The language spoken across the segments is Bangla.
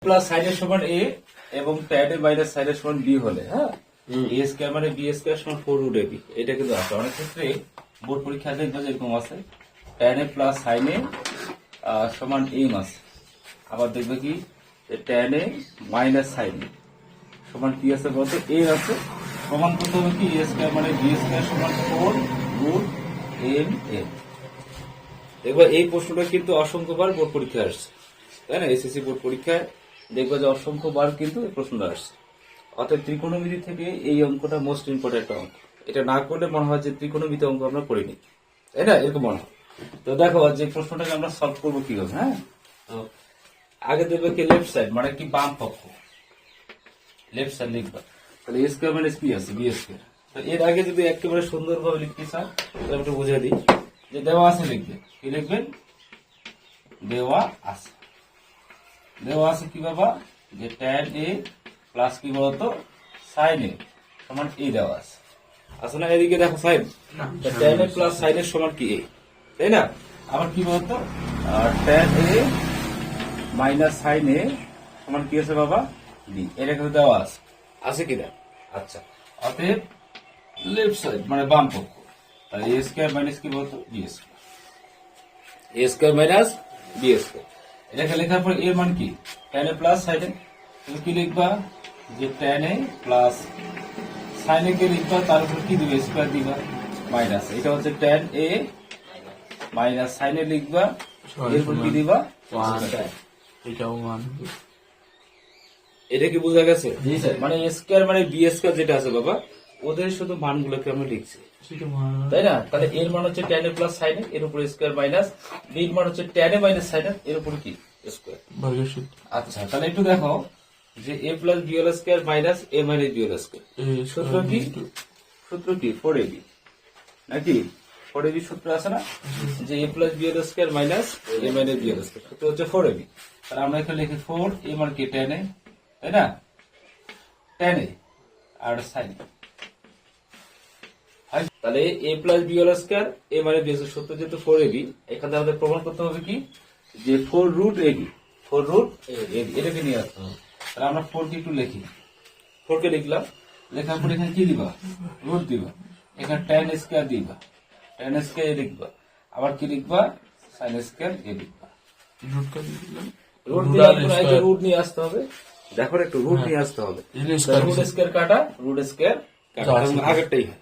প্লাস সাইনের সমান এ এবং ট্যান এ মাইনাস সাইনের সমান বি হলে হ্যাঁ এ স্কয়ার মানে বি স্কয়ার সমান 4 রুট এবি। এটা কিন্তু আছে অনেক ক্ষেত্রে বোর্ড পরীক্ষা দেখবে যে এরকম আছে ট্যান এ প্লাস সাইন এ সমান এম আছে। আবার দেখবে কি ট্যান এ মাইনাস সাইন এ সমান কি আছে বলতে এ আছে। প্রমাণ করতে হবে কি এ স্কয়ার মানে বি স্কয়ার সমান 4 রুট এম এম। দেখবে এই প্রশ্নটা কিন্তু অসংখ্যবার বোর্ড পরীক্ষায় আসছে, তাই না? এসএসসি বোর্ড পরীক্ষায় দেখবে যে অসংখ্যবার কিন্তু এই প্রশ্নটা আসছে। অর্থাৎ ত্রিকোণমিতি থেকে এই অঙ্কটা মোস্ট ইম্পর্টেন্ট একটা অঙ্ক। এটা না করলে মনে হয় যে ত্রিকোণমিতি অঙ্ক আমরা করিনি, তাই না? এরকম মনে হয়। তো দেখো যে প্রশ্নটাকে আমরা সলভ করবো কিভাবে। হ্যাঁ, তো আগে দেখবে কি লেফট সাইড মানে কি বাম পক্ষ, লেফট সাইড লিখবা। তাহলে এ স্কয়ার মাইনাস বি আছে, বি স্কয়ার। তো এর আগে যদি একেবারে সুন্দরভাবে লিখতে চান তাহলে একটু বুঝিয়ে দিই যে দেওয়া আছে লিখবে কি লিখবেন, দেওয়া আছে। দেওয়া আছে কি বাবা যে ট্যান এ প্লাস কি বলতো সাইন এ সমান এ দেওয়া আছে। আসলে এদিকে দেখো sign tan A plus sign এর সমান কি এ, তাই না? আবার কি বলতো ট্যান এ মাইনাস সাইন এ সমান কি আছে বাবা বি। এটা কিন্তু দেওয়া আছে, আছে কিনা? আচ্ছা, অতএব লেফট সাইড মানে বাম পক্ষ তাহলে এ স্কয়ার মাইনাস কি বলতো বি স্কয়ার, এ স্কয়ার মাইনাস বি স্কয়ার। এটাকে লেখার পর এর মান কি ট্যান এ প্লাস সাইন এ। তুমি কি লিখবা যে ট্যান এ প্লাস সাইন এ কে লিখবা, তার উপর কি দিবে স্কয়ার দিবা মাইনাস। এটা হচ্ছে ট্যান এ মাইনাস সাইন এ লিখবা, এরপর কি দিবা এটাও মান। এটা কি বোঝা গেছে? মানে স্কয়ার মানে বি স্কয়ার যেটা আছে বাবা ওদের শুধু মানগুলোকে আমরা লিখছি, তাই না? তাহলে এর মান হচ্ছে tan A plus sine A, এর উপর স্কয়ার মাইনাস বি এর মান হচ্ছে tan A minus sine A, এর উপর কি স্কয়ার। আচ্ছা, তাহলে একটু দেখো যে A plus B whole square minus A minus B whole square. সূত্র কি? সূত্র কি 4ab নাকি 4ab সূত্র আছে না যে A plus B whole square minus A minus B whole square. সূত্র হচ্ছে 4ab। তাহলে আমরা এখানে লিখি 4 এ মান কি ট্যান এ, তাই না? ট্যান এ আর সাইন এ। তাহলে এ প্লাস বি হোল স্কয়ার এ মানে বি এর সূত্র যেহেতু 4ab, এখানে আমাদের প্রমাণ করতে হবে কি যে 4 রুট এবি, 4 রুট এবি এটাকে নিয়ে আসতে হবে। তাহলে আমরা 4 কে একটু লিখি, 4 কে লিখলাম। লেখার পর এখানে কি দিবা রুট দিবা, এখানে ট্যান স্কয়ার দিবা, ট্যান স্কয়ার এ লিখবা, আবার কি লিখবা সাইন স্কয়ার এ লিখবা। রুট দিয়ে রুট নিয়ে আসতে হবে, দেখো একটু রুট নিয়ে আসতে হবে। রুট স্কয়ার কাটা রুট স্কয়ার কাটা আগেরটাই হয়,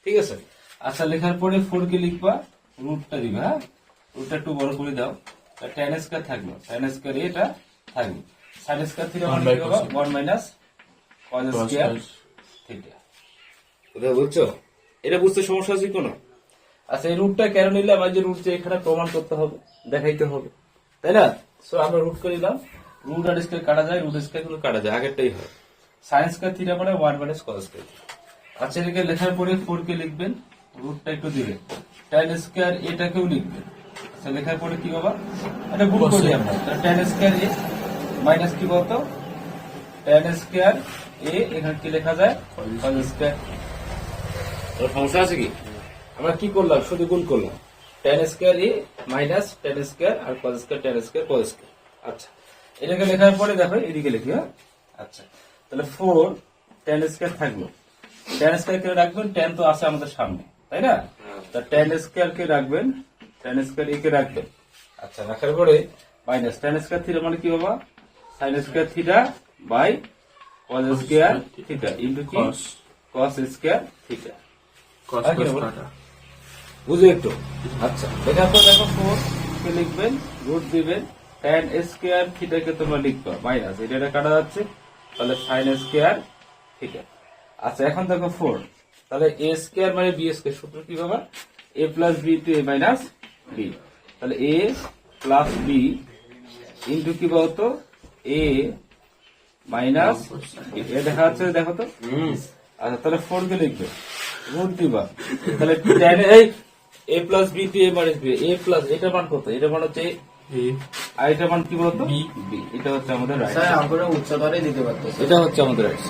ঠিক আছে? আচ্ছা, লেখার পরে 4 কে লিখবা, রুটটা দিবা। হ্যাঁ, রুটটা একটু বড় করে দাও। ট্যান স্কয়ার থাকলো, ট্যান স্কয়ার এটা থাকলো, সাইন স্কয়ার থিটা মানে কি হবে 1 মাইনাস কস স্কয়ার থিটা। এটা বুঝছো? এটা বুঝতে সমস্যা আছে কোনো? আচ্ছা, এই রুটটা কেন নিলাম? আজ যে রুট যে এখানে প্রমাণ করতে হবে, দেখাইতে হবে, তাই না? সো আমরা রুট করে দিলাম। রুট আর স্কয়ার কাটা যায়, রুট স্কয়ার গুলো কাটা যায়, আগেরটাই হয়। সাইন স্কয়ার থিটা মানে 1 মাইনাস কস স্কয়ার। আচ্ছা, এটাকে লেখার পরে 4 কে লিখবেন, রুটটা একটু দিবেন, ট্যান স্কয়ার এটাকেও লিখবেন। আচ্ছা, লেখার পরে কি বাবা এটা গুণ করি আমরা, ট্যান স্কয়ার এ মাইনাস কি বলতো ট্যান স্কয়ার এ, এখানে কি লেখা যায় কস স্কয়ার। সমস্যা আছে কি? আমরা কি করলাম শুধু গুণ করলাম, tan square A minus tan square আর cos square tan square cos square. আচ্ছা, এটাকে লেখার পরে দেখো এদিকে লিখি। হ্যাঁ, আচ্ছা, তাহলে 4 ট্যান স্কয়ার থাকলো, ট্যান স্কয়ার কে রাখবেন, ট্যান তো আছে আমাদের সামনে, তাই না? তা ট্যান স্কয়ার কে রাখবেন, ট্যান স্কয়ার এ কে রাখবেন। আচ্ছা, রাখার পরে মাইনাস ট্যান স্কয়ার থিটা মানে কি বাবা sine square theta by cos square theta into কি কস স্কয়ার থিটা। বুঝে একটু? আচ্ছা, লেখার পর দেখো 4 কে লিখবেন, রুট দিবেন, ট্যান স্কয়ার থিটা কে তোমরা লিখবা মাইনাস এটা কাটা যাচ্ছে, তাহলে সাইন স্কয়ার থিটা। আচ্ছা, এখন দেখো 4 তাহলে এ স্কয়ার মানে বি স্কয়ার। সূত্র কি বাবা এ plus B to A minus B. তাহলে এ প্লাস বি ইন্টু কি বলতো এ মাইনাস এ দেখা যাচ্ছে, দেখো তো। আচ্ছা, তাহলে 4 কে লিখবে, রুট দিবা, তাহলে tan A plus B to A minus B. A plus এটা মান কত? এটা মান হচ্ছে আর এটা মান কি বলতো বি। এটা হচ্ছে আমাদের রাইট। উচ্চতরে দিতে পারতো, এটা হচ্ছে আমাদের রাইট।